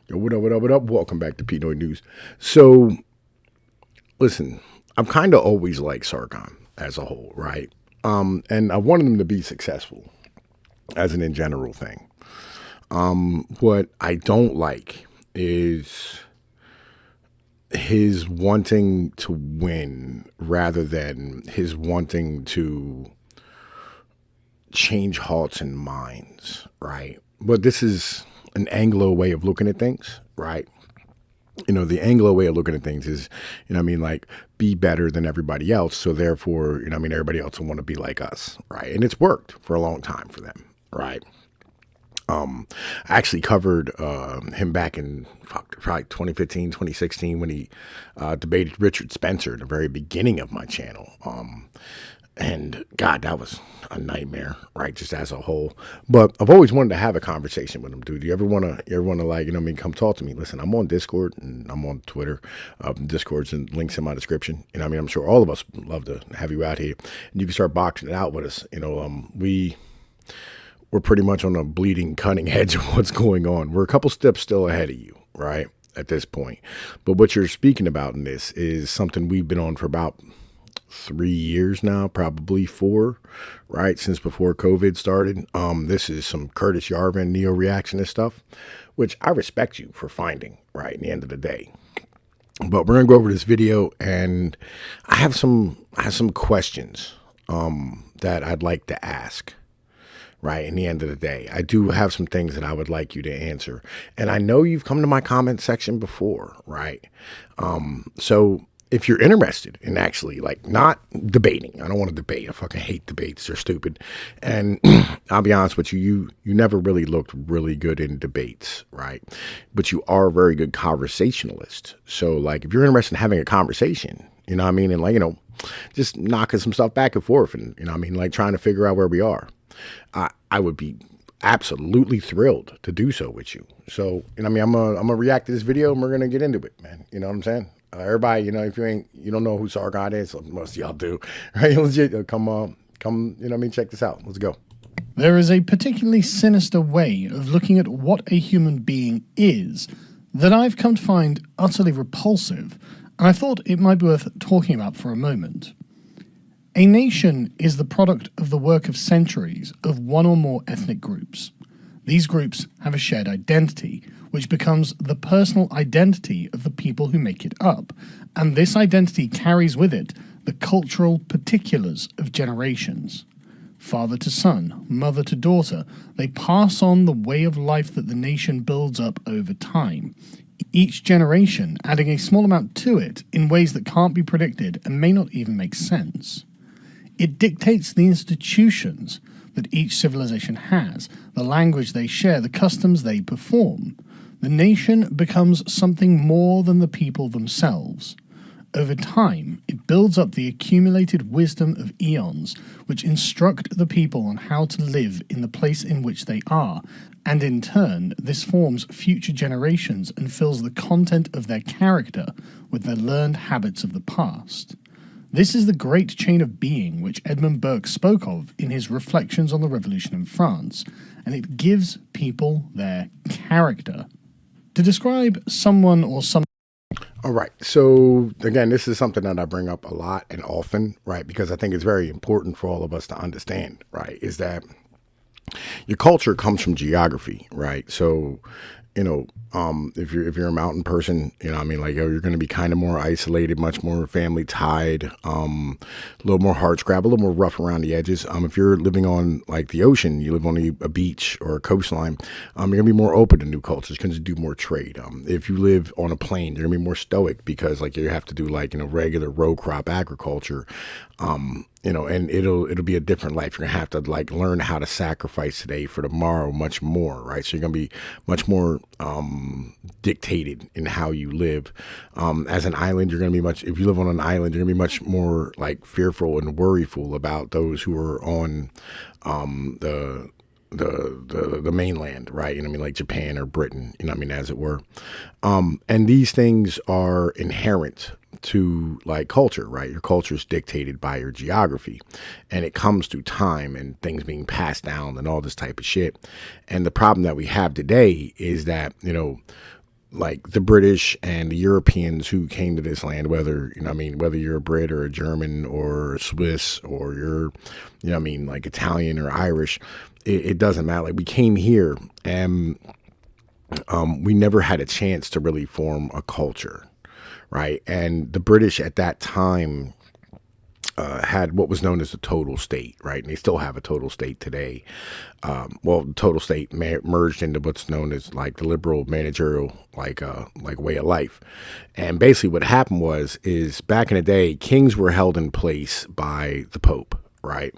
Yo, what up, what up, what up? Welcome back to Pnoid News. So, listen, I'm kind of always like Sargon as a whole, right? And I wanted him to be successful as an in general thing. What I don't like is his wanting to win rather than his wanting to change hearts and minds, right? But this is an Anglo way of looking at things, right? The Anglo way of looking at things is, like be better than everybody else. So therefore, everybody else will want to be like us, right? And it's worked for a long time for them, right? I actually covered him back in probably 2015, 2016 when he debated Richard Spencer at the very beginning of my channel. And God, that was a nightmare, right? Just as a whole. But I've always wanted to have a conversation with him, dude. You ever wanna like, come talk to me? Listen, I'm on Discord and I'm on Twitter. Discord's and links in my description. I'm sure all of us would love to have you out here. And you can start boxing it out with us. We're pretty much on a bleeding cutting edge of what's going on. We're a couple steps still ahead of you, right? At this point. But what you're speaking about in this is something we've been on for about 3 years now, probably 4, right? Since before COVID started. This is some Curtis Yarvin neo-reactionist stuff, which I respect you for finding, right? In the end of the day. But we're gonna go over this video, and I have some questions that I'd like to ask. Right. In the end of the day, I do have some things that I would like you to answer. And I know you've come to my comment section before, right? So if you're interested in actually like not debating, I don't want to debate. I fucking hate debates. They're stupid. And I'll be honest with you, you never really looked really good in debates, right? But you are a very good conversationalist. So like if you're interested in having a conversation, and like, just knocking some stuff back and forth and, like trying to figure out where we are. I would be absolutely thrilled to do so with you. So, I'm gonna react to this video and we're gonna get into it, man. You know what I'm saying? Everybody, if you don't know who Sargon is, most of y'all do, right? Legit, come, check this out. Let's go. There is a particularly sinister way of looking at what a human being is that I've come to find utterly repulsive, and I thought it might be worth talking about for a moment. A nation is the product of the work of centuries of one or more ethnic groups. These groups have a shared identity, which becomes the personal identity of the people who make it up, and this identity carries with it the cultural particulars of generations. Father to son, mother to daughter, they pass on the way of life that the nation builds up over time, each generation adding a small amount to it in ways that can't be predicted and may not even make sense. It dictates the institutions that each civilization has, the language they share, the customs they perform. The nation becomes something more than the people themselves. Over time, it builds up the accumulated wisdom of eons, which instruct the people on how to live in the place in which they are, and in turn, this forms future generations and fills the content of their character with their learned habits of the past. This is the great chain of being which Edmund Burke spoke of in his Reflections on the Revolution in France, and it gives people their character. To describe someone or some... All right. So again, this is something that I bring up a lot and often, right? Because I think it's very important for all of us to understand, right? Is that your culture comes from geography, right? So, if you're a mountain person, like you're going to be kind of more isolated, much more family tied, a little more hardscrabble, a little more rough around the edges. If you're living on like the ocean, you live on a beach or a coastline, you're going to be more open to new cultures because you do more trade. If you live on a plain, you're going to be more stoic because like you have to do like, regular row crop agriculture. And it'll be a different life. You're gonna have to like learn how to sacrifice today for tomorrow much more, right? So you're gonna be much more dictated in how you live. As an island, you're gonna be if you live on an island, you're gonna be much more like fearful and worryful about those who are on the mainland, right? Like Japan or Britain, as it were. And these things are inherent to like culture, right? Your culture is dictated by your geography, and it comes through time and things being passed down and all this type of shit. And the problem that we have today is that, like the British and the Europeans who came to this land, whether, whether you're a Brit or a German or a Swiss or you're, like Italian or Irish, it doesn't matter. Like we came here and we never had a chance to really form a culture, right? And the British at that time had what was known as the total state, right? And they still have a total state today. The total state merged into what's known as like the liberal managerial like way of life. And basically, what happened is back in the day, kings were held in place by the Pope. Right.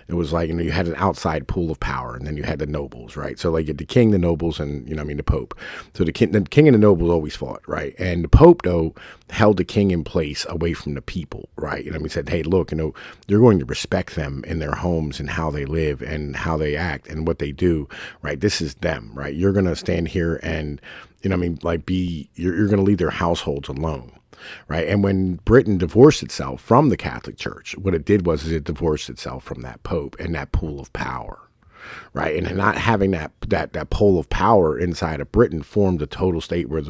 It was like, you had an outside pool of power, and then you had the nobles. Right. So like you had the king, the nobles, and, the Pope. So the king and the nobles always fought. Right. And the Pope, though, held the king in place away from the people. Right. Said, hey, look, you're going to respect them in their homes and how they live and how they act and what they do. Right. This is them. Right. You're going to stand here and, you're going to leave their households alone. Right. And when Britain divorced itself from the Catholic Church, what it did was it divorced itself from that Pope and that pool of power. Right. And not having that pool of power inside of Britain formed a total state where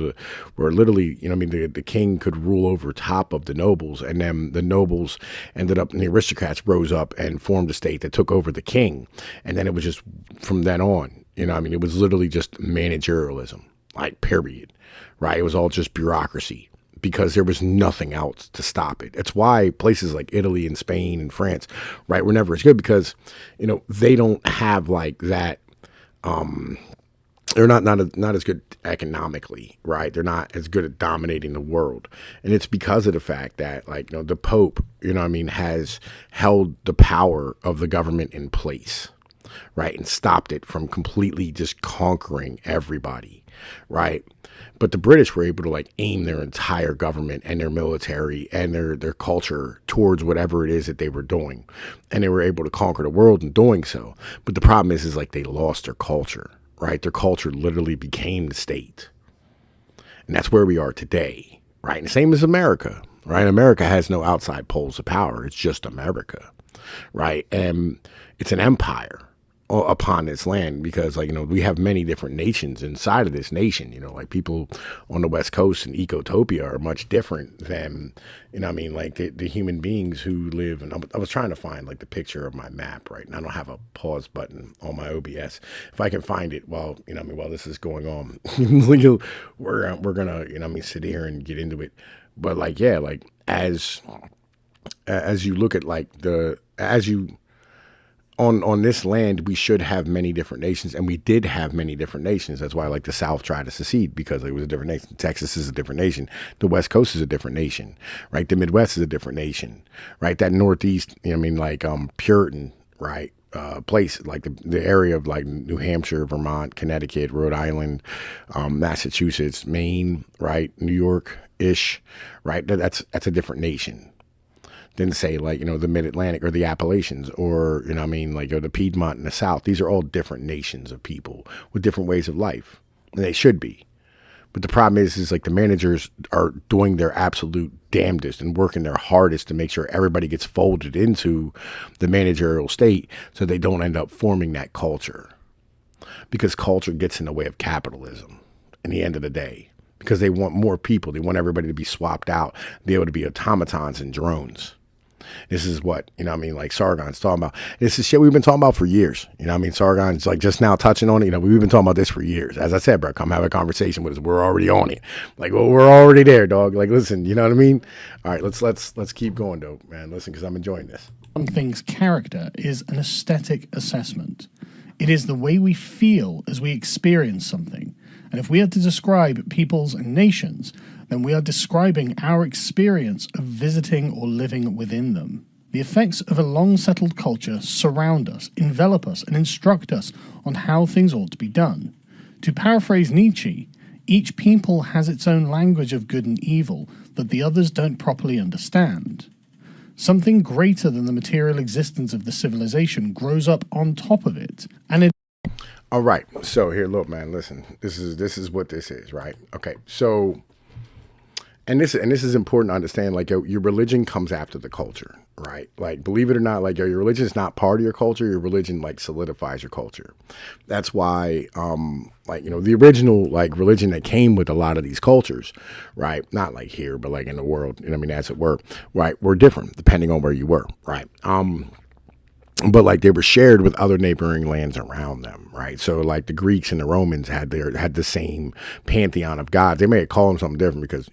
literally, the king could rule over top of the nobles, and then the nobles ended up, and the aristocrats rose up and formed a state that took over the king. And then it was just from then on, it was literally just managerialism, like period. Right. It was all just bureaucracy, because there was nothing else to stop it. It's why places like Italy and Spain and France, right, were never as good, because, they don't have like that. They're not as good economically, right? They're not as good at dominating the world, and it's because of the fact that, like, the Pope, has held the power of the government in place, right, and stopped it from completely just conquering everybody, right? But the British were able to like aim their entire government and their military and their culture towards whatever it is that they were doing. And they were able to conquer the world in doing so. But the problem is like they lost their culture, right? Their culture literally became the state. And that's where we are today, right? And the same as America, right? America has no outside poles of power. It's just America, right? And it's an empire upon this land, because we have many different nations inside of this nation. Like people on the West Coast and Ecotopia are much different than like the human beings who live. And I was trying to find like the picture of my map, right? And I don't have a pause button on my OBS. If I can find it while this is going on, we're gonna sit here and get into it. But like, yeah, like as you look at like on this land, we should have many different nations, and we did have many different nations. That's why, like, the South tried to secede, because it was a different nation. Texas is a different nation. The West Coast is a different nation, right? The Midwest is a different nation, right? That Northeast, Puritan, right? Place like the area of like New Hampshire, Vermont, Connecticut, Rhode Island, Massachusetts, Maine, right? New York ish, right? That's a different nation than say like, the Mid-Atlantic or the Appalachians, or, the Piedmont in the South. These are all different nations of people with different ways of life, and they should be. But the problem is like the managers are doing their absolute damnedest and working their hardest to make sure everybody gets folded into the managerial state, so they don't end up forming that culture, because culture gets in the way of capitalism in the end of the day, because they want more people. They want everybody to be swapped out, be able to be automatons and drones. This is what, like Sargon's talking about. This is shit we've been talking about for years. Sargon's like just now touching on it. We've been talking about this for years. As I said, bro, come have a conversation with us. We're already on it. Like, well, we're already there, dog. Like, listen, you know what I mean? All right, let's keep going, though, man. Listen, because I'm enjoying this. Something's character is an aesthetic assessment. It is the way we feel as we experience something. And if we are to describe peoples and nations, then we are describing our experience of visiting or living within them. The effects of a long-settled culture surround us, envelop us, and instruct us on how things ought to be done. To paraphrase Nietzsche, each people has its own language of good and evil that the others don't properly understand. Something greater than the material existence of the civilization grows up on top of it, and it... All right, so here, look, man, listen. This is what this is, right? Okay, so And this is important to understand. Like your religion comes after the culture, right? Like believe it or not, like your religion is not part of your culture. Your religion like solidifies your culture. That's why, like the original like religion that came with a lot of these cultures, right? Not like here, but like in the world. I mean, as it were, right? Were different depending on where you were, right? But like they were shared with other neighboring lands around them, right? So like the Greeks and the Romans had the same pantheon of gods. They may call them something different because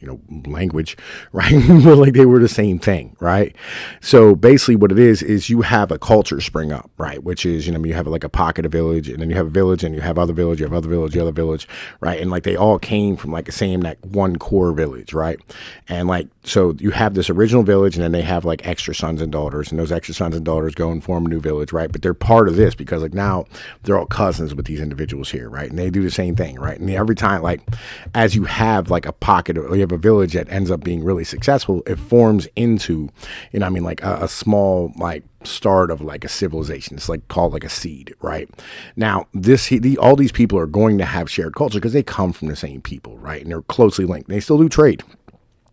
language, right? But like they were the same thing, right? So basically, what it is you have a culture spring up, right? Which is you have like a pocket of village, and then you have a village, and you have other village, you have other village, other village, right? And like they all came from like the same that one core village, right? And like so you have this original village, and then they have like extra sons and daughters, and those extra sons and daughters go and form a new village, right? But they're part of this because like now they're all cousins with these individuals here, right? And they do the same thing, right? And every time, like as you have like a pocket, or you have a village that ends up being really successful, it forms into, like a small like start of like a civilization. It's like called like a seed, right? Now all these people are going to have shared culture because they come from the same people, right? And they're closely linked. They still do trade,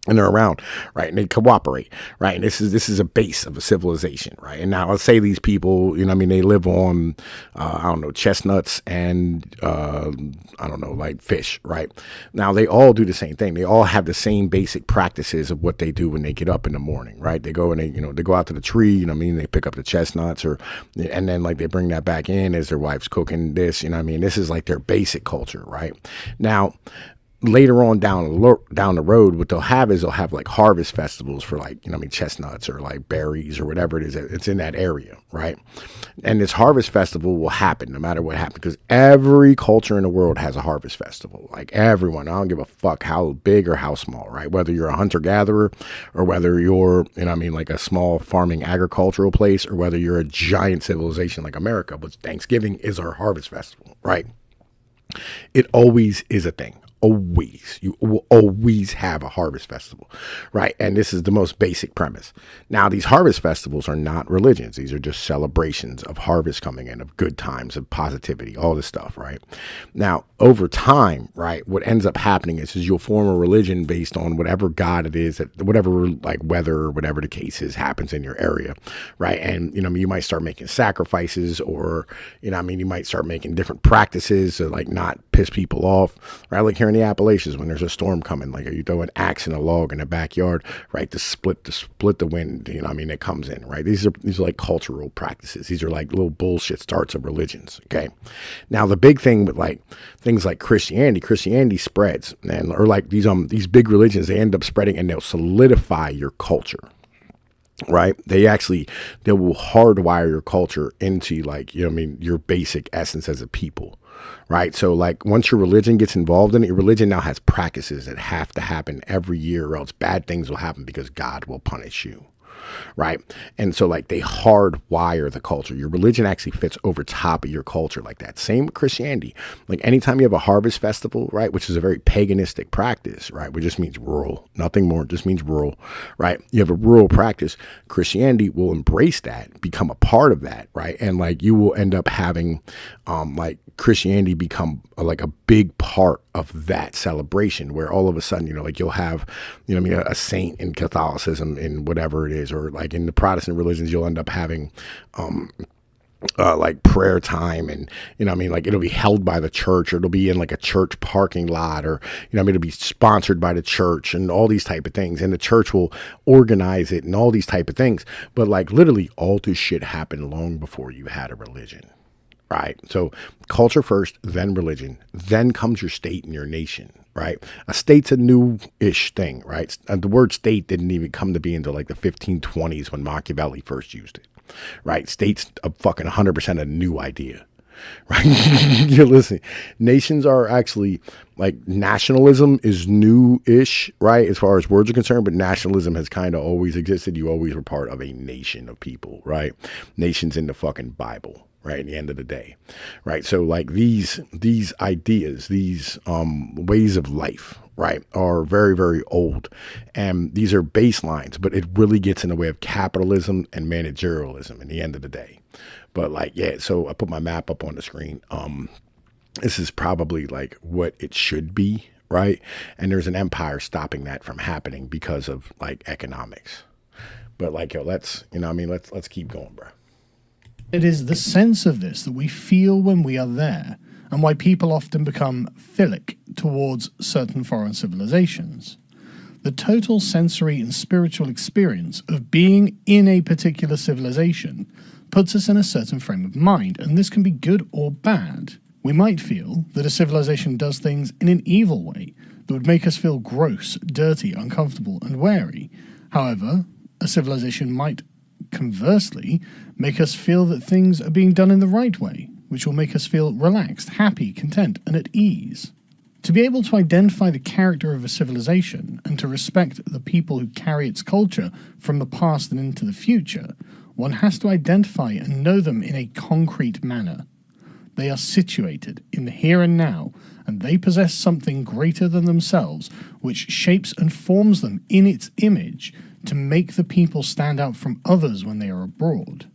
and they're around, right? And they cooperate, right? And this is a base of a civilization, right? And now let's say these people, they live on, I don't know, chestnuts and, I don't know, like fish, right? Now they all do the same thing. They all have the same basic practices of what they do when they get up in the morning, right? They go and they go out to the tree, they pick up the chestnuts and then like they bring that back in as their wife's cooking this, this is like their basic culture, right? Now, later on down the road, what they'll have is they'll have like harvest festivals for like chestnuts or like berries or whatever it is it's in that area, right? And this harvest festival will happen no matter what happens because every culture in the world has a harvest festival. Like everyone, I don't give a fuck how big or how small, right? Whether you're a hunter gatherer or whether you're like a small farming agricultural place or whether you're a giant civilization like America, but Thanksgiving is our harvest festival, right? It always is a thing. Always. You will always have a harvest festival, right? And this is the most basic premise. Now, these harvest festivals are not religions. These are just celebrations of harvest coming in, of good times, of positivity, all this stuff, right? Now, over time, right, what ends up happening is you'll form a religion based on whatever god it is, that whatever like weather or whatever the case is happens in your area, right? And, you might start making sacrifices or, you might start making different practices to like not piss people off, right? Like here in the Appalachians, when there's a storm coming, like you throw an axe in a log in the backyard, right? To split the wind, that comes in, right? These are like cultural practices. These are like little bullshit starts of religions. Okay. Now the big thing with like things like Christianity spreads, and or like these big religions, they end up spreading and they'll solidify your culture. Right. They will hardwire your culture into like, your basic essence as a people. Right. So like once your religion gets involved in it, your religion now has practices that have to happen every year or else bad things will happen because God will punish you. Right. And so like they hardwire the culture. Your religion actually fits over top of your culture like that. Same with Christianity. Like anytime you have a harvest festival, right, which is a very paganistic practice, right, which just means rural, nothing more, just means rural, right? You have a rural practice. Christianity will embrace that, become a part of that, right? And like you will end up having like Christianity become like a big part of that celebration where all of a sudden, like you'll have, a saint in Catholicism in whatever it is, or like in the Protestant religions, you'll end up having, like prayer time and, like it'll be held by the church or it'll be in like a church parking lot or, it'll be sponsored by the church and all these type of things. And the church will organize it and all these type of things. But like literally all this shit happened long before you had a religion. Right. So culture first, then religion, then comes your state and your nation. Right. A state's a new-ish thing. Right. And the word state didn't even come to be until like the 1520s when Machiavelli first used it. Right. State's a fucking 100% a new idea. Right. You're listening. Nations are actually like nationalism is new-ish, right, as far as words are concerned, but nationalism has kind of always existed. You always were part of a nation of people, right? Nations in the fucking Bible. Right, at the end of the day, right? So like these ideas, these ways of life, right, are very, very old. And these are baselines, but it really gets in the way of capitalism and managerialism in the end of the day. But like, yeah, so I put my map up on the screen. This is probably like what it should be, right? And there's an empire stopping that from happening because of like economics. But like, yo, let's keep going, bro. It is the sense of this that we feel when we are there, and why people often become philic towards certain foreign civilizations. The total sensory and spiritual experience of being in a particular civilization puts us in a certain frame of mind, and this can be good or bad. We might feel that a civilization does things in an evil way that would make us feel gross, dirty, uncomfortable, and wary. However, a civilization might, conversely, make us feel that things are being done in the right way, which will make us feel relaxed, happy, content, and at ease. To be able to identify the character of a civilization and to respect the people who carry its culture from the past and into the future, one has to identify and know them in a concrete manner. They are situated in the here and now, and they possess something greater than themselves, which shapes and forms them in its image to make the people stand out from others when they are abroad.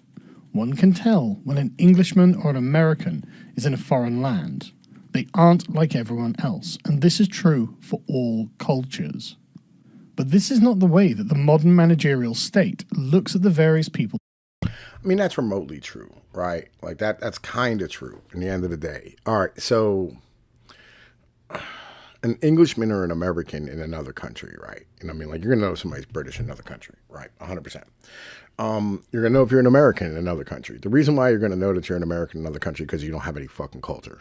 One can tell when an Englishman or an American is in a foreign land. They aren't like everyone else, and this is true for all cultures. But this is not the way that the modern managerial state looks at the various people. I mean, that's remotely true, right? Like that's kind of true in the end of the day. All right, so an Englishman or an American in another country, right? And I mean, like, you're gonna know if somebody's British in another country, right? 100%. You're gonna know if you're an American in another country. The reason why you're gonna know that you're an American in another country because you don't have any fucking culture,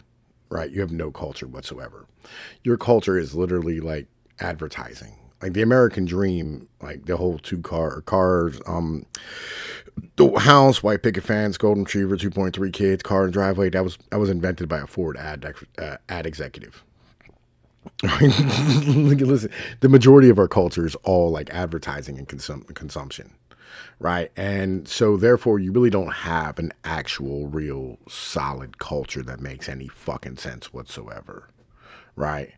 right? You have no culture whatsoever. Your culture is literally like advertising. Like the American dream, like the whole cars, the house, white picket fence, golden retriever, 2.3 kids, car and driveway. That was invented by a Ford ad executive. Listen, the majority of our culture is all like advertising and consumption, right? And so therefore you really don't have an actual real solid culture that makes any fucking sense whatsoever, right?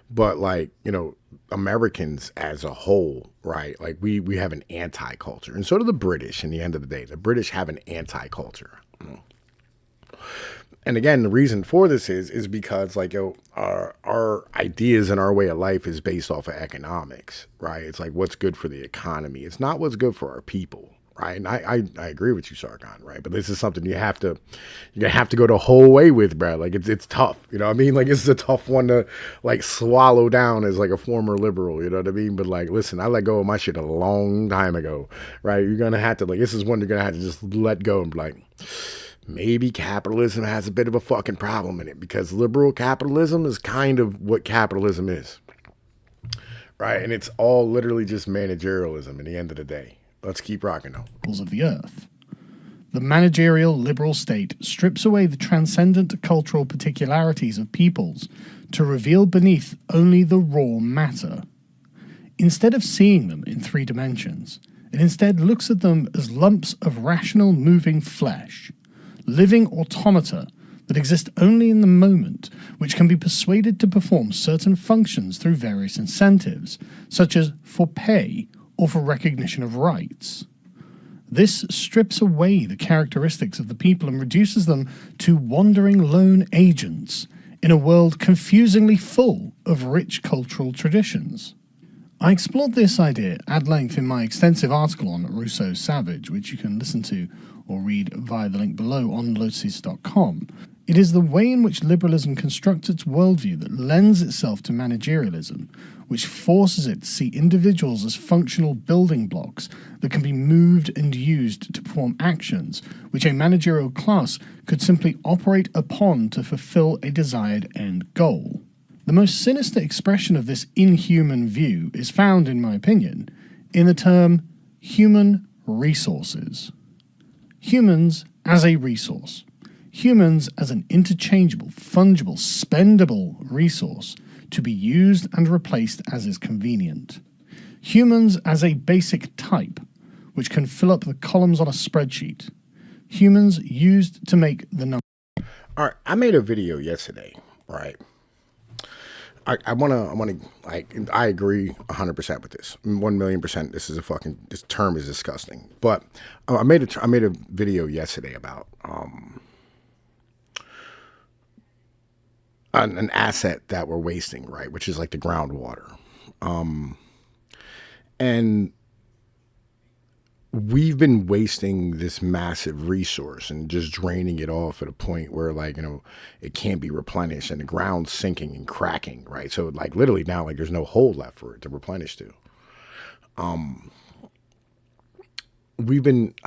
But like, Americans as a whole, right? Like we have an anti-culture, and so do the British. In the end of the day, the British have an anti-culture. And again, the reason for this is because like, our ideas and our way of life is based off of economics, right? It's like what's good for the economy. It's not what's good for our people, right? And I agree with you, Sargon, right? But this is something you're gonna have to go the whole way with, Brad. Like it's tough, you know what I mean? Like this is a tough one to like swallow down as like a former liberal, you know what I mean? But like, listen, I let go of my shit a long time ago, right? You're gonna have to like, this is one you're gonna have to just let go and be like, maybe capitalism has a bit of a fucking problem in it, because liberal capitalism is kind of what capitalism is, right? And it's all literally just managerialism in the end of the day. Let's keep rocking though. Of the earth. The managerial liberal state strips away the transcendent cultural particularities of peoples to reveal beneath only the raw matter. Instead of seeing them in 3 dimensions, it instead looks at them as lumps of rational moving flesh, living automata that exist only in the moment, which can be persuaded to perform certain functions through various incentives, such as for pay or for recognition of rights. This strips away the characteristics of the people and reduces them to wandering lone agents in a world confusingly full of rich cultural traditions. I explored this idea at length in my extensive article on Rousseau's Savage, which you can listen to or read via the link below on lotus.com. It is the way in which liberalism constructs its worldview that lends itself to managerialism, which forces it to see individuals as functional building blocks that can be moved and used to perform actions which a managerial class could simply operate upon to fulfill a desired end goal. The most sinister expression of this inhuman view is found, in my opinion, in the term human resources. Humans as a resource. Humans as an interchangeable, fungible, spendable resource to be used and replaced as is convenient. Humans as a basic type, which can fill up the columns on a spreadsheet. Humans used to make the number. All right, I made a video yesterday, right? I agree 100% with this. 1,000,000%. This term is disgusting. But I made a video yesterday about an asset that we're wasting, right? Which is like the groundwater. And we've been wasting this massive resource and just draining it off at a point where, like, it can't be replenished and the ground's sinking and cracking, right? So like literally now, like, there's no hole left for it to replenish to. I've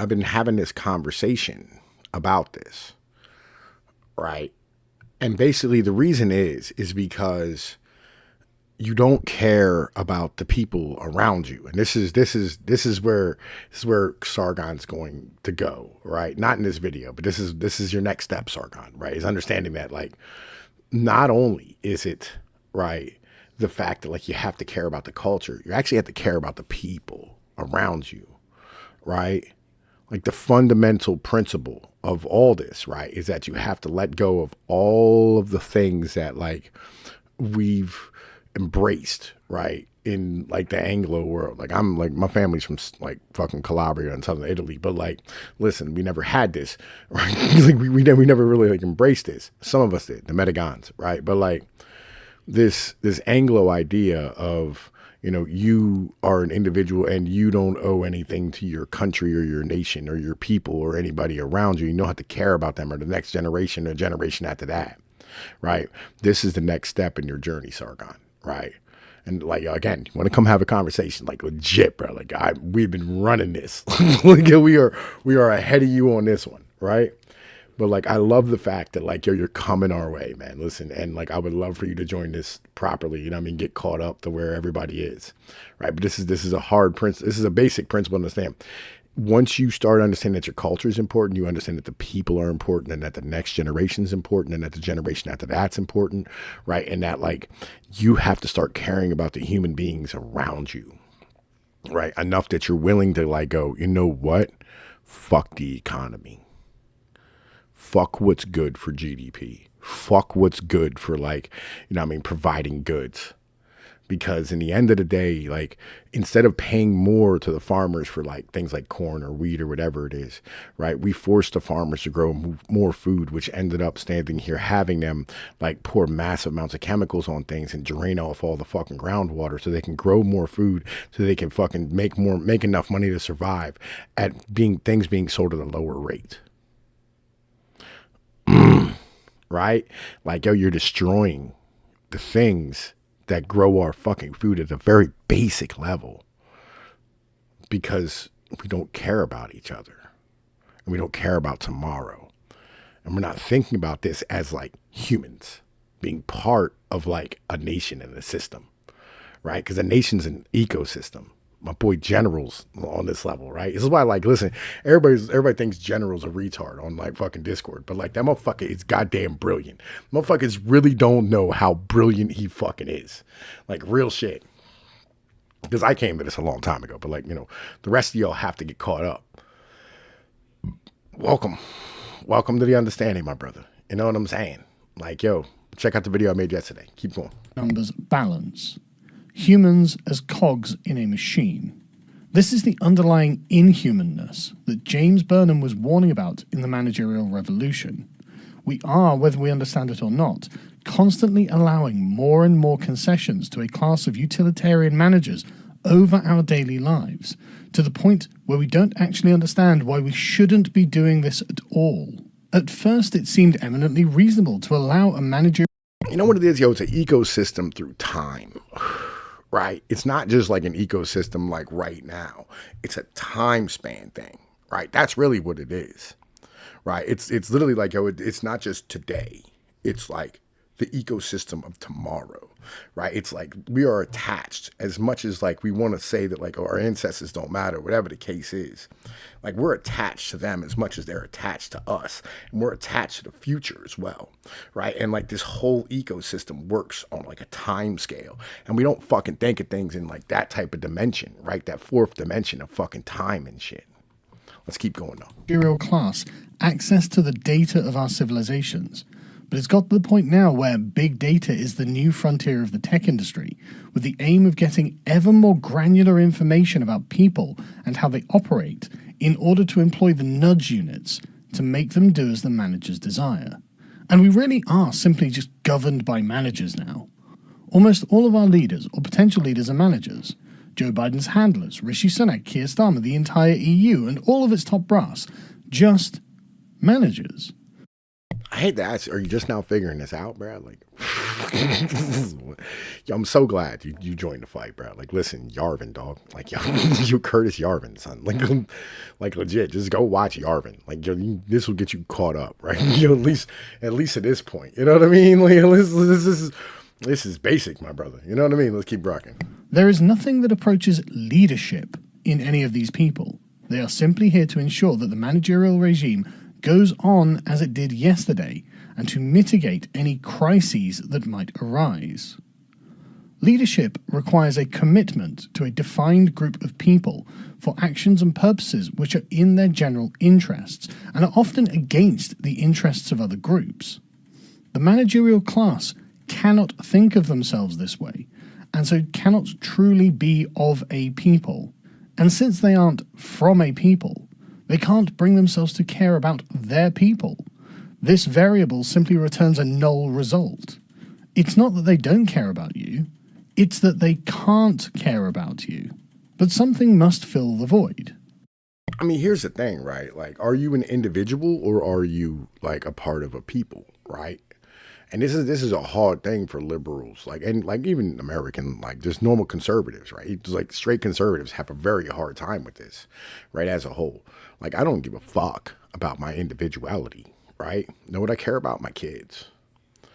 been having this conversation about this, right? And basically the reason is because you don't care about the people around you. And this is where Sargon's going to go, right? Not in this video, but this is your next step, Sargon, right? Is understanding that, like, not only is it, right, the fact that, like, you have to care about the culture, you actually have to care about the people around you, right? Like, the fundamental principle of all this, right, is that you have to let go of all of the things that, like, we've embraced, right, in, like, the Anglo world. Like, I'm like, my family's from, like, fucking Calabria and southern Italy, but, like, listen, we never had this, right? Like, we never really, like, embraced this. Some of us did, the Medigons, right? But, like, this Anglo idea of, you are an individual and you don't owe anything to your country or your nation or your people or anybody around you. You don't have to care about them or the next generation or generation after that, right? This is the next step in your journey, Sargon, right? And, like, again, you want to come have a conversation, like, legit, bro. Like, we've been running this. Like, we are ahead of you on this one, right? But, like, I love the fact that, like, you're coming our way, man. Listen, and, like, I would love for you to join this properly, get caught up to where everybody is, right? But this is a hard principle. This is a basic principle to understand. Once you start understanding that your culture is important, you understand that the people are important and that the next generation is important and that the generation after that's important, right? And that, like, you have to start caring about the human beings around you, right? Enough that you're willing to, like, go, you know what? Fuck the economy. Fuck what's good for GDP. Fuck what's good for, like, providing goods. Because in the end of the day, like, instead of paying more to the farmers for, like, things like corn or wheat or whatever it is, right, we forced the farmers to grow more food, which ended up standing here having them, like, pour massive amounts of chemicals on things and drain off all the fucking groundwater so they can grow more food, so they can fucking make enough money to survive at things being sold at a lower rate. Right? Like, yo, you're destroying the things that grow our fucking food at a very basic level because we don't care about each other and we don't care about tomorrow. And we're not thinking about this as, like, humans being part of, like, a nation and a system, right? Because a nation's an ecosystem. My boy General's on this level, right? This is why, like, listen, everybody thinks General's a retard on, like, fucking Discord, but, like, that motherfucker is goddamn brilliant. Motherfuckers really don't know how brilliant he fucking is. Like, real shit. Because I came to this a long time ago, but, like, the rest of y'all have to get caught up. Welcome to the understanding, my brother. You know what I'm saying? Like, yo, check out the video I made yesterday. Keep going. Numbers balance. Humans as cogs in a machine. This is the underlying inhumanness that James Burnham was warning about in the managerial revolution. We are, whether we understand it or not, constantly allowing more and more concessions to a class of utilitarian managers over our daily lives, to the point where we don't actually understand why we shouldn't be doing this at all. At first, it seemed eminently reasonable to allow a manager... You know what it is, yo? It's an ecosystem through time. Right? It's not just like an ecosystem like right now. It's a time span thing, right? That's really what it is, right? It's literally like, yo, it's not just today. It's like the ecosystem of tomorrow, right? It's like we are attached as much as, like, we want to say that, like, our ancestors don't matter, whatever the case is. Like, we're attached to them as much as they're attached to us. And we're attached to the future as well, right? And, like, this whole ecosystem works on, like, a time scale. And we don't fucking think of things in, like, that type of dimension, right? That fourth dimension of fucking time and shit. Let's keep going, though. Managerial class access to the data of our civilizations. But it's got to the point now where big data is the new frontier of the tech industry, with the aim of getting ever more granular information about people and how they operate in order to employ the nudge units to make them do as the managers desire. And we really are simply just governed by managers now. Almost all of our leaders or potential leaders are managers. Joe Biden's handlers, Rishi Sunak, Keir Starmer, the entire EU, and all of its top brass, just managers. I hate to ask, are you just now figuring this out, Brad? Like, yo, I'm so glad you joined the fight, Brad. Like, listen, Yarvin, dog. Like, yo, you Curtis Yarvin, son. Like legit, just go watch Yarvin. Like, yo, this will get you caught up, right? Yo, at least at this point, you know what I mean? Like, this is basic, my brother. You know what I mean? Let's keep rocking. There is nothing that approaches leadership in any of these people. They are simply here to ensure that the managerial regime goes on as it did yesterday and to mitigate any crises that might arise. Leadership requires a commitment to a defined group of people for actions and purposes which are in their general interests and are often against the interests of other groups. The managerial class cannot think of themselves this way, and so cannot truly be of a people. And since they aren't from a people, they can't bring themselves to care about their people. This variable simply returns a null result. It's not that they don't care about you, it's that they can't care about you. But something must fill the void. I mean, here's the thing, right? Like, are you an individual or are you like a part of a people, right? And this is a hard thing for liberals, like, and like even American, like just normal conservatives, right? It's like straight conservatives have a very hard time with this, right? As a whole, like I don't give a fuck about my individuality, right? Know what I care about? My kids. I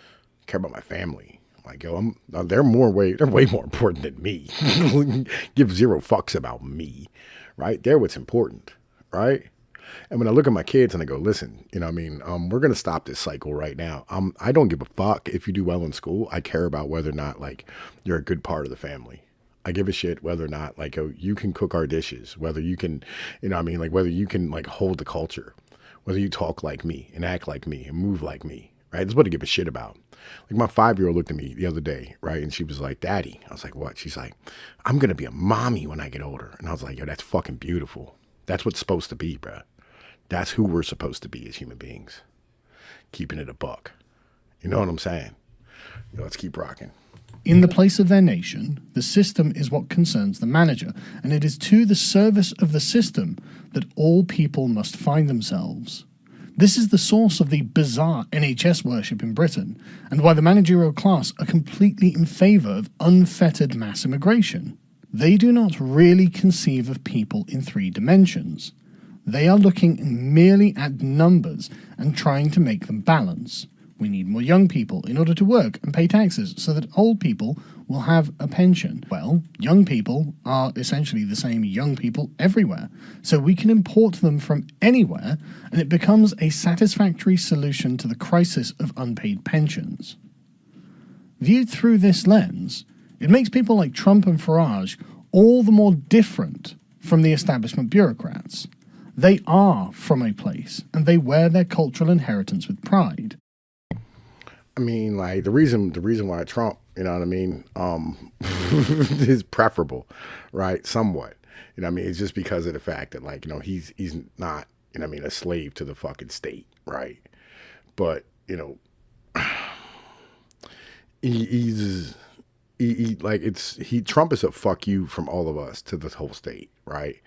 care about my family. Like, yo, they're way more important than me. Give zero fucks about me, right? They're what's important, right? And when I look at my kids and I go, listen, you know what I mean? We're going to stop this cycle right now. I don't give a fuck if you do well in school. I care about whether or not, like, you're a good part of the family. I give a shit whether or not, like, oh, you can cook our dishes, whether you can, you know what I mean? Like, whether you can, like, hold the culture, whether you talk like me and act like me and move like me, right? That's what I give a shit about. Like, my 5-year-old looked at me the other day, right? And she was like, Daddy. I was like, what? She's like, I'm going to be a mommy when I get older. And I was like, yo, that's fucking beautiful. That's what's supposed to be, bruh. That's who we're supposed to be as human beings. Keeping it a buck. You know what I'm saying? Let's keep rocking. In the place of their nation, the system is what concerns the manager, and it is to the service of the system that all people must find themselves. This is the source of the bizarre NHS worship in Britain, and why the managerial class are completely in favour of unfettered mass immigration. They do not really conceive of people in 3 dimensions. They are looking merely at numbers and trying to make them balance. We need more young people in order to work and pay taxes so that old people will have a pension. Well, young people are essentially the same young people everywhere, so we can import them from anywhere and it becomes a satisfactory solution to the crisis of unpaid pensions. Viewed through this lens, it makes people like Trump and Farage all the more different from the establishment bureaucrats. They are from a place, and they wear their cultural inheritance with pride. I mean, like the reason why Trump, you know what I mean, is preferable, right? Somewhat, you know what I mean. It's just because of the fact that, like, you know, he's not, you know what I mean, a slave to the fucking state, right? But you know, Trump is a fuck you from all of us to the whole state, right?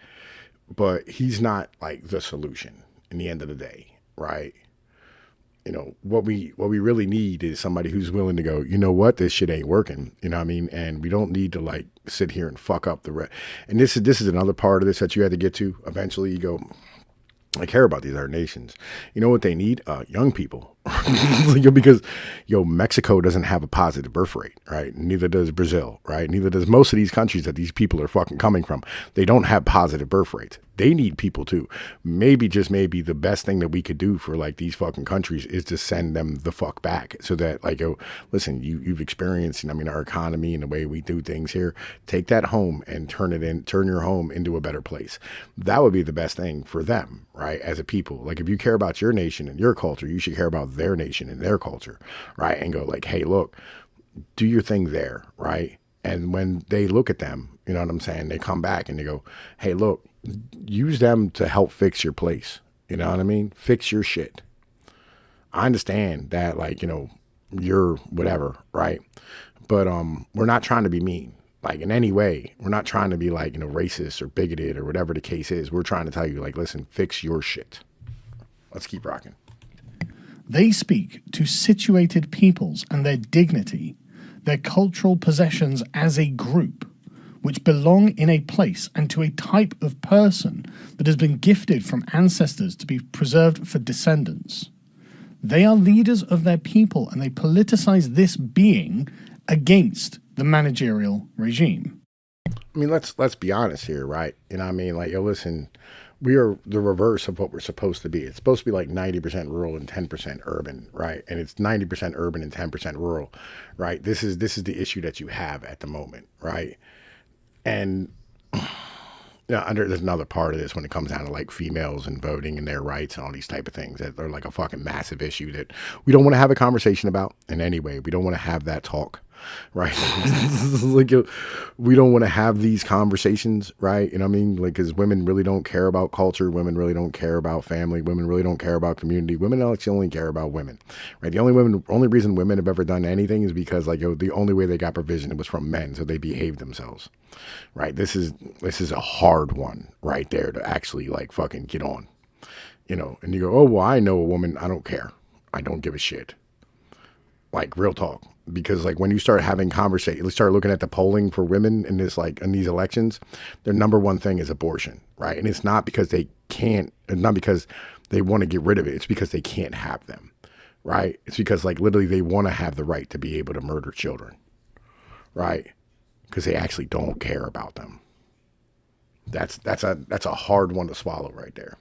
But he's not like the solution in the end of the day, right? You know, what we really need is somebody who's willing to go, you know what, this shit ain't working, you know what I mean? And we don't need to like sit here and fuck up the rest. And this is another part of this that you had to get to eventually. You go, I care about these other nations. You know what they need? Young people. Because, Mexico doesn't have a positive birth rate, right? Neither does Brazil, right? Neither does most of these countries that these people are fucking coming from. They don't have positive birth rates. They need people too. Maybe the best thing that we could do for like these fucking countries is to send them the fuck back so that like, listen, you've experienced, you know, I mean, our economy and the way we do things here. Take that home and turn your home into a better place. That would be the best thing for them, right? As a people, like if you care about your nation and your culture, you should care about their nation and their culture, right? And go like, hey, look, do your thing there, right? And when they look at them, you know what I'm saying? They come back and they go, hey, look, use them to help fix your place. You know what I mean? Fix your shit. I understand that, like, you're whatever, right? But we're not trying to be mean, like, in any way. We're not trying to be like, racist or bigoted or whatever the case is. We're trying to tell you, like, listen, fix your shit. Let's keep rocking. They speak to situated peoples and their dignity, their cultural possessions as a group, which belong in a place, and to a type of person that has been gifted from ancestors to be preserved for descendants. They are leaders of their people, and they politicize this being against the managerial regime. I mean, let's be honest here, right? I mean, like, yo, listen, we are the reverse of what we're supposed to be. It's supposed to be like 90% rural and 10% urban, right? And it's 90% urban and 10% rural, right? This is the issue that you have at the moment, right? And there's another part of this when it comes down to like females and voting and their rights and all these type of things that are like a fucking massive issue that we don't want to have a conversation about in any way. We don't want to have that talk, right? Like, we don't want to have these conversations, right? You know what I mean? Like, because women really don't care about culture. Women really don't care about family. Women really don't care about community. Women actually only care about women, right? The only reason women have ever done anything is because, like, the only way they got provision was from men, so they behaved themselves, right? This is a hard one right there to actually like fucking get on, and you go, oh, well, I know a woman. I don't care. I don't give a shit. Like, real talk. Because like when you start having conversations, you start looking at the polling for women in this, like, in these elections, their number one thing is abortion, right? And it's not because they can't, it's not because they want to get rid of it. It's because they can't have them, right? It's because, like, literally they want to have the right to be able to murder children, right? Because they actually don't care about them. That's a hard one to swallow right there.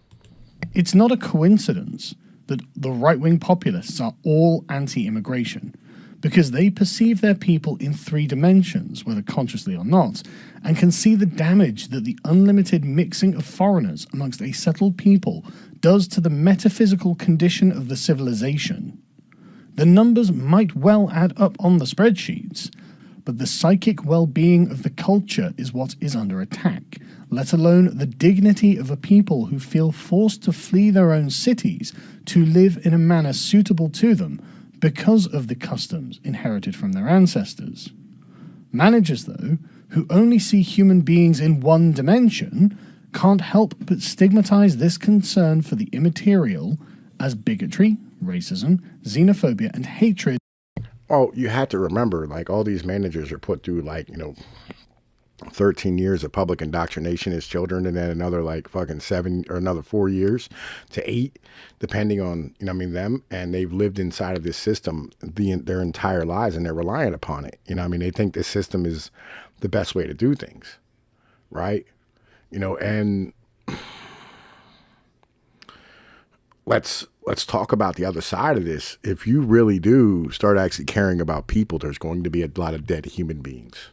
It's not a coincidence that the right-wing populists are all anti-immigration, because they perceive their people in three dimensions, whether consciously or not, and can see the damage that the unlimited mixing of foreigners amongst a settled people does to the metaphysical condition of the civilization. The numbers might well add up on the spreadsheets, but the psychic well-being of the culture is what is under attack, let alone the dignity of a people who feel forced to flee their own cities to live in a manner suitable to them because of the customs inherited from their ancestors. Managers, though, who only see human beings in one dimension, can't help but stigmatize this concern for the immaterial as bigotry, racism, xenophobia, and hatred. Oh, you have to remember, like, all these managers are put through, like, 13 years of public indoctrination as children, and then another like fucking 7 or another 4 years to 8, depending on, them. And they've lived inside of this system their entire lives, and they're reliant upon it. They think this system is the best way to do things, right? And let's talk about the other side of this. If you really do start actually caring about people, there's going to be a lot of dead human beings.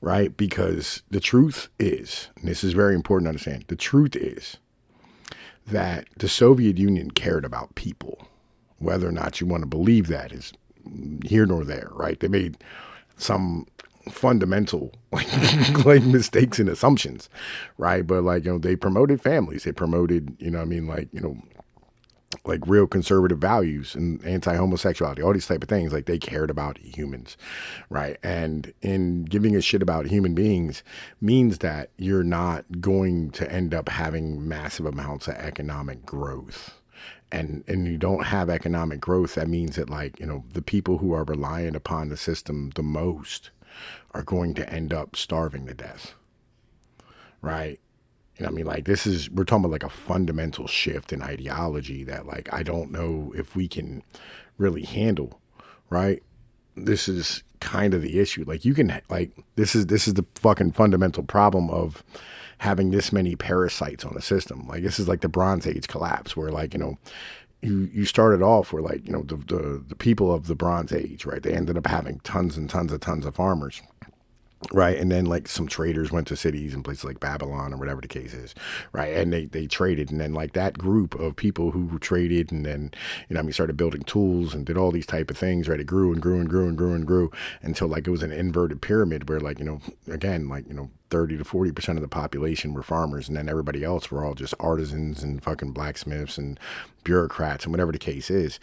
Right? Because the truth is, and this is very important to understand, the truth is that the Soviet Union cared about people. Whether or not you want to believe that is here nor there, right? They made some fundamental like mistakes and assumptions, right? But like, they promoted families. They promoted, like real conservative values and anti-homosexuality, all these type of things. Like, they cared about humans, right? And in giving a shit about human beings means that you're not going to end up having massive amounts of economic growth. And you don't have economic growth. That means that, like, the people who are reliant upon the system the most are going to end up starving to death, right? Like, we're talking about like a fundamental shift in ideology that, like, I don't know if we can really handle, right? This is kind of the issue. Like, you can, like, this is the fucking fundamental problem of having this many parasites on the system. Like, this is like the Bronze Age collapse where, like, you started off where, like, the people of the Bronze Age, right? They ended up having tons and tons of farmers. right? And then like some traders went to cities and places like Babylon or whatever the case is, right? And they traded, and then like that group of people who traded, and then started building tools and did all these type of things, right? It grew and grew and grew and grew and grew until like it was an inverted pyramid where like again, like 30 to 40% of the population were farmers, and then everybody else were all just artisans and fucking blacksmiths and bureaucrats and whatever the case is.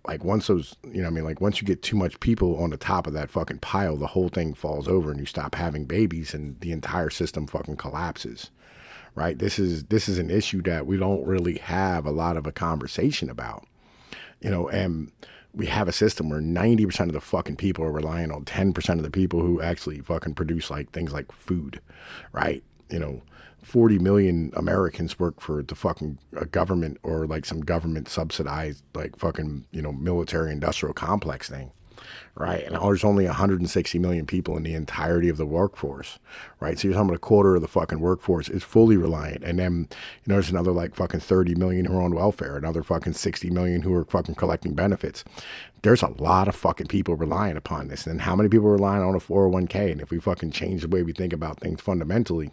Like once those, like once you get too much people on the top of that fucking pile, the whole thing falls over and you stop having babies and the entire system fucking collapses, right? This is an issue that we don't really have a lot of a conversation about, and we have a system where 90% of the fucking people are relying on 10% of the people who actually fucking produce like things like food, right? 40 million Americans work for the fucking government or like some government subsidized like fucking, military industrial complex thing. Right. And there's only 160 million people in the entirety of the workforce. Right. So you're talking about a quarter of the fucking workforce is fully reliant. And then, there's another like fucking 30 million who are on welfare, another fucking 60 million who are fucking collecting benefits. There's a lot of fucking people relying upon this. And how many people are relying on a 401k? And if we fucking change the way we think about things fundamentally,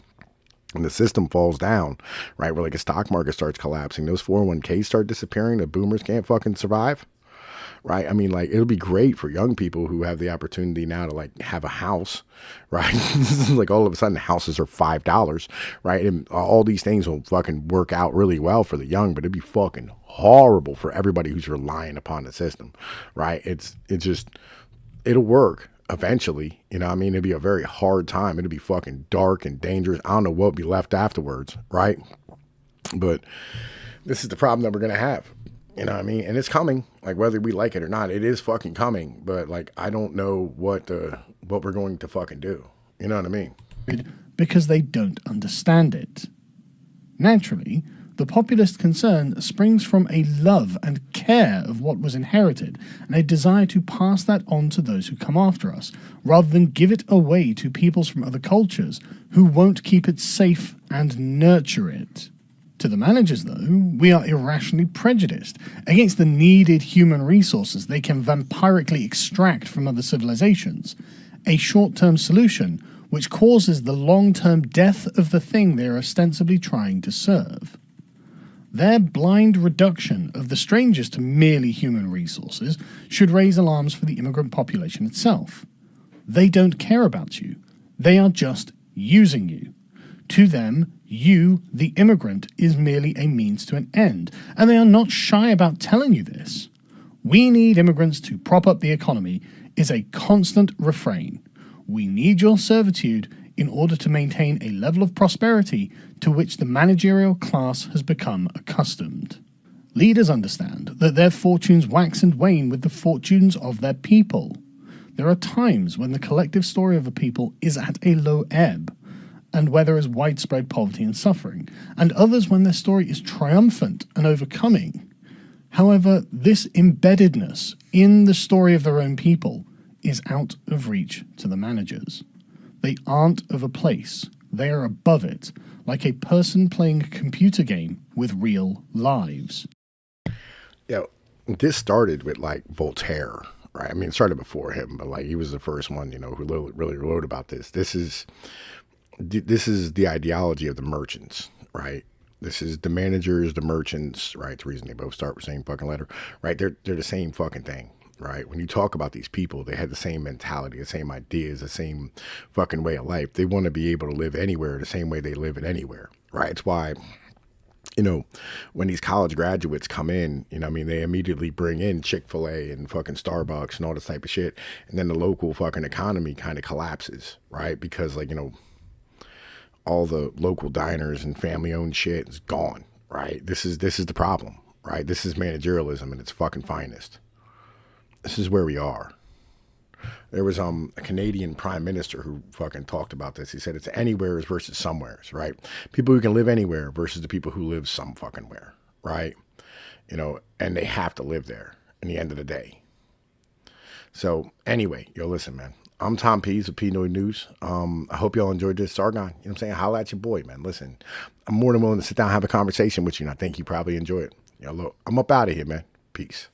and the system falls down, right, where like a stock market starts collapsing, those 401ks start disappearing, the boomers can't fucking survive, right? I mean, like, it'll be great for young people who have the opportunity now to like have a house, right? Like all of a sudden houses are $5, right? And all these things will fucking work out really well for the young, but it'd be fucking horrible for everybody who's relying upon the system, right? It'll work eventually, it'd be a very hard time. It'd be fucking dark and dangerous. I don't know what would be left afterwards, right? But this is the problem that we're going to have, and it's coming, like whether we like it or not, it is fucking coming. But like, I don't know what we're going to fucking do. You know what I mean? Because they don't understand it. Naturally, the populist concern springs from a love and care of what was inherited, and a desire to pass that on to those who come after us, rather than give it away to peoples from other cultures who won't keep it safe and nurture it. To the managers, though, we are irrationally prejudiced against the needed human resources they can vampirically extract from other civilizations, a short-term solution which causes the long-term death of the thing they are ostensibly trying to serve. Their blind reduction of the strangers to merely human resources should raise alarms for the immigrant population itself. They don't care about you. They are just using you. To them, you, the immigrant, is merely a means to an end, and they are not shy about telling you this. We need immigrants to prop up the economy is a constant refrain. We need your servitude in order to maintain a level of prosperity to which the managerial class has become accustomed. Leaders understand that their fortunes wax and wane with the fortunes of their people. There are times when the collective story of a people is at a low ebb, and where there is widespread poverty and suffering, and others when their story is triumphant and overcoming. However, this embeddedness in the story of their own people is out of reach to the managers. They aren't of a place. They are above it, like a person playing a computer game with real lives. Yeah, this started with like Voltaire, right? I mean, it started before him, but like he was the first one, who really wrote about this. This is the ideology of the merchants, right? This is the managers, the merchants, right? It's the reason they both start with the same fucking letter, right? They're the same fucking thing. Right? When you talk about these people, they had the same mentality, the same ideas, the same fucking way of life. They want to be able to live anywhere the same way they live it anywhere, right? It's why, when these college graduates come in, they immediately bring in Chick-fil-A and fucking Starbucks and all this type of shit. And then the local fucking economy kind of collapses, right? Because all the local diners and family owned shit is gone, right? This is the problem, right? This is managerialism at its fucking finest. This is where we are. There was a Canadian prime minister who fucking talked about this. He said it's anywheres versus somewheres, right? People who can live anywhere versus the people who live some fucking where, right? And they have to live there in the end of the day. So anyway, listen, man. I'm Tom Pease of Pnoid News. I hope y'all enjoyed this. Sargon, you know what I'm saying? Holla at your boy, man. Listen, I'm more than willing to sit down and have a conversation with you, and I think you probably enjoy it. Look, I'm up out of here, man. Peace.